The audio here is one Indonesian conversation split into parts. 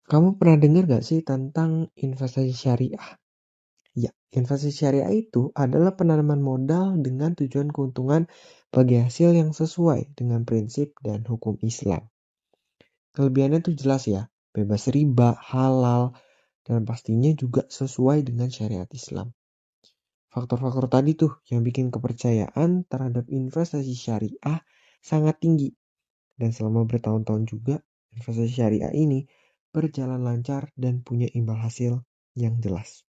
Kamu pernah dengar gak sih tentang investasi syariah? Ya, investasi syariah itu adalah penanaman modal dengan tujuan keuntungan bagi hasil yang sesuai dengan prinsip dan hukum Islam. Kelebihannya tuh jelas ya, bebas riba, halal, dan pastinya juga sesuai dengan syariat Islam. Faktor-faktor tadi tuh yang bikin kepercayaan terhadap investasi syariah sangat tinggi. Dan selama bertahun-tahun juga, investasi syariah ini berjalan lancar dan punya imbal hasil yang jelas.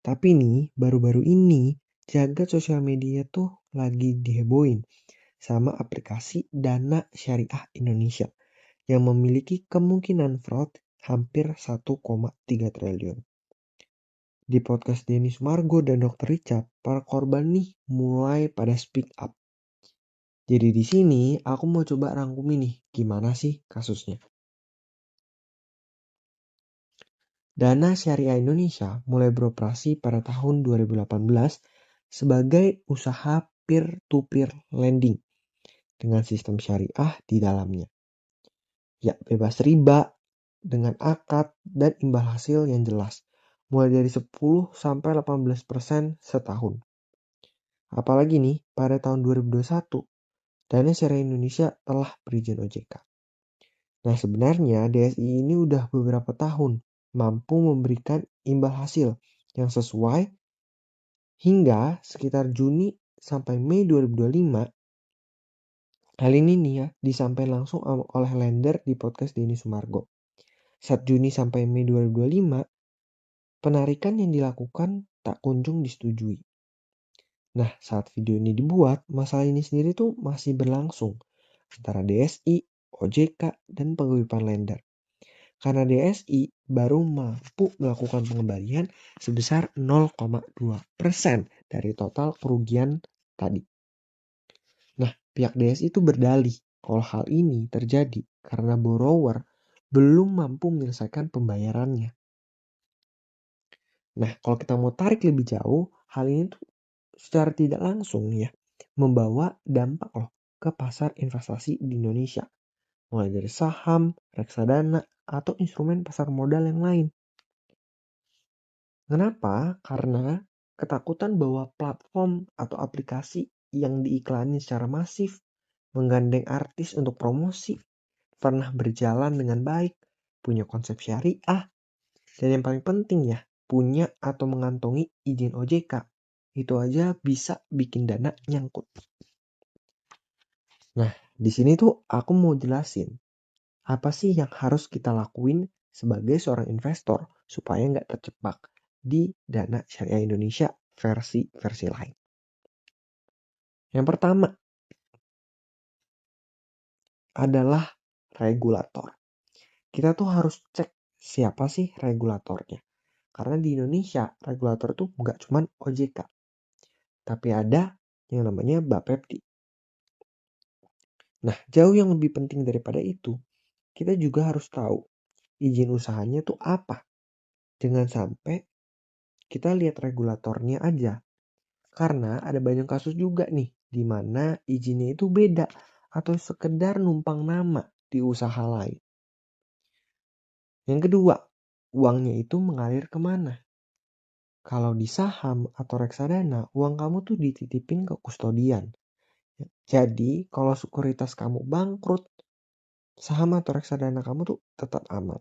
Tapi nih, baru-baru ini, jagat sosial media tuh lagi dihebohin sama aplikasi Dana Syariah Indonesia yang memiliki kemungkinan fraud hampir 1,3 triliun. Di podcast Denny Sumargo dan Dr. Richard, para korban nih mulai pada speak up. Jadi di sini aku mau coba rangkumin nih gimana sih kasusnya. Dana Syariah Indonesia mulai beroperasi pada tahun 2018 sebagai usaha peer-to-peer lending dengan sistem syariah di dalamnya. Ya, bebas riba dengan akad dan imbal hasil yang jelas, mulai dari 10-18% setahun. Apalagi nih, pada tahun 2021, Dana Syariah Indonesia telah berizin OJK. Nah, sebenarnya DSI ini udah beberapa tahun mampu memberikan imbal hasil yang sesuai hingga sekitar Juni sampai Mei 2025. Hal ini nih ya disampaikan langsung oleh lender di podcast Denny Sumargo. Saat Juni sampai Mei 2025, penarikan yang dilakukan tak kunjung disetujui. Nah, saat video ini dibuat, masalah ini sendiri tuh masih berlangsung antara DSI, OJK, dan paguyuban lender. Karena DSI baru mampu melakukan pengembalian sebesar 0,2% dari total kerugian tadi. Nah, pihak DSI itu berdalih kalau hal ini terjadi karena borrower belum mampu menyelesaikan pembayarannya. Nah, kalau kita mau tarik lebih jauh, hal ini tuh secara tidak langsung ya membawa dampak loh ke pasar investasi di Indonesia. Mulai dari saham, reksadana, atau instrumen pasar modal yang lain. Kenapa? Karena ketakutan bahwa platform atau aplikasi yang diiklanin secara masif, menggandeng artis untuk promosi, pernah berjalan dengan baik, punya konsep syariah, dan yang paling penting ya, punya atau mengantongi izin OJK. Itu aja bisa bikin dana nyangkut. Nah, di sini tuh aku mau jelasin apa sih yang harus kita lakuin sebagai seorang investor supaya nggak terjebak di Dana Syariah Indonesia versi lain. Yang pertama adalah regulator. Kita tuh harus cek siapa sih regulatornya. Karena di Indonesia regulator tuh nggak cuma OJK, tapi ada yang namanya Bapepti. Nah, jauh yang lebih penting daripada itu, kita juga harus tahu izin usahanya tuh apa. Jangan sampai kita lihat regulatornya aja. Karena ada banyak kasus juga nih di mana izinnya itu beda atau sekedar numpang nama di usaha lain. Yang kedua, uangnya itu mengalir kemana? Kalau di saham atau reksadana, uang kamu tuh dititipin ke kustodian. Jadi, kalau sekuritas kamu bangkrut, saham atau reksadana kamu tuh tetap aman.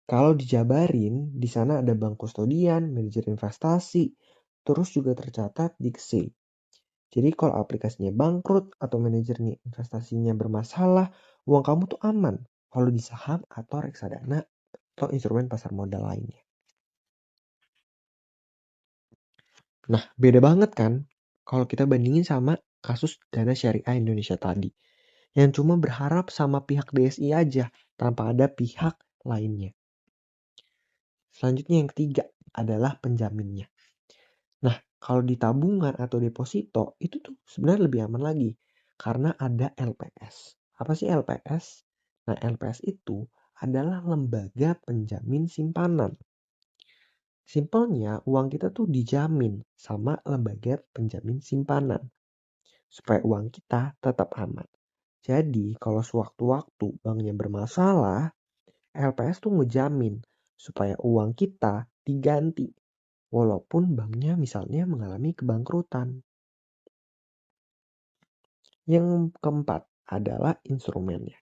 Kalau dijabarin, di sana ada bank kustodian, manajer investasi, terus juga tercatat di KSE. Jadi kalau aplikasinya bangkrut atau manajernya investasinya bermasalah, uang kamu tuh aman kalau di saham atau reksadana atau instrumen pasar modal lainnya. Nah, beda banget kan kalau kita bandingin sama kasus Dana Syariah Indonesia tadi. Yang cuma berharap sama pihak DSI aja tanpa ada pihak lainnya. Selanjutnya yang ketiga adalah penjaminnya. Nah, kalau di tabungan atau deposito itu tuh sebenarnya lebih aman lagi karena ada LPS. Apa sih LPS? Nah, LPS itu adalah lembaga penjamin simpanan. Simpelnya uang kita tuh dijamin sama lembaga penjamin simpanan supaya uang kita tetap aman. Jadi kalau sewaktu-waktu banknya bermasalah, LPS tuh ngejamin supaya uang kita diganti walaupun banknya misalnya mengalami kebangkrutan. Yang keempat adalah instrumennya.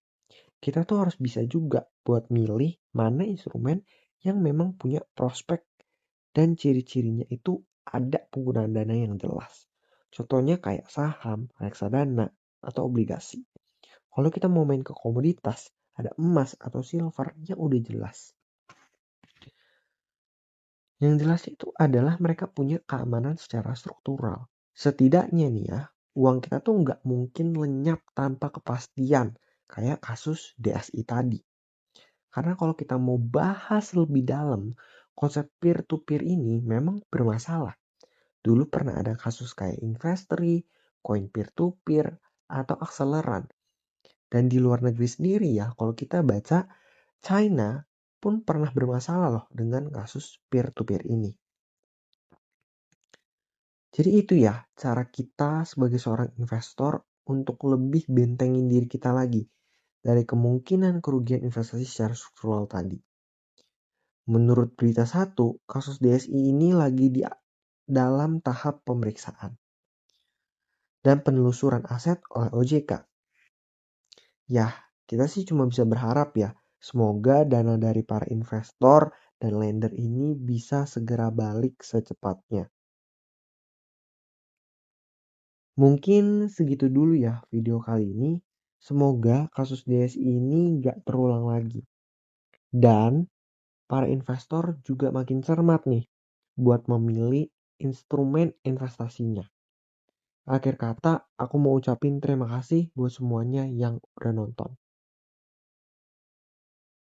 Kita tuh harus bisa juga buat milih mana instrumen yang memang punya prospek dan ciri-cirinya itu ada penggunaan dana yang jelas. Contohnya kayak saham, reksadana, atau obligasi. Kalau kita mau main ke komoditas, ada emas atau silver yang udah jelas. Yang jelas itu adalah mereka punya keamanan secara struktural. Setidaknya nih ya, uang kita tuh nggak mungkin lenyap tanpa kepastian kayak kasus DSI tadi. Karena kalau kita mau bahas lebih dalam, konsep peer-to-peer ini memang bermasalah. Dulu pernah ada kasus kayak Investory, koin peer-to-peer, atau akseleran. Dan di luar negeri sendiri ya, kalau kita baca, China pun pernah bermasalah loh dengan kasus peer-to-peer ini. Jadi itu ya cara kita sebagai seorang investor untuk lebih bentengin diri kita lagi dari kemungkinan kerugian investasi secara struktural tadi. Menurut berita satu, kasus DSI ini lagi di dalam tahap pemeriksaan dan penelusuran aset oleh OJK. Ya, kita sih cuma bisa berharap ya, semoga dana dari para investor dan lender ini bisa segera balik secepatnya. Mungkin segitu dulu ya video kali ini. Semoga kasus DSI ini gak terulang lagi. Dan para investor juga makin cermat nih buat memilih instrumen investasinya. Akhir kata, aku mau ucapin terima kasih buat semuanya yang udah nonton.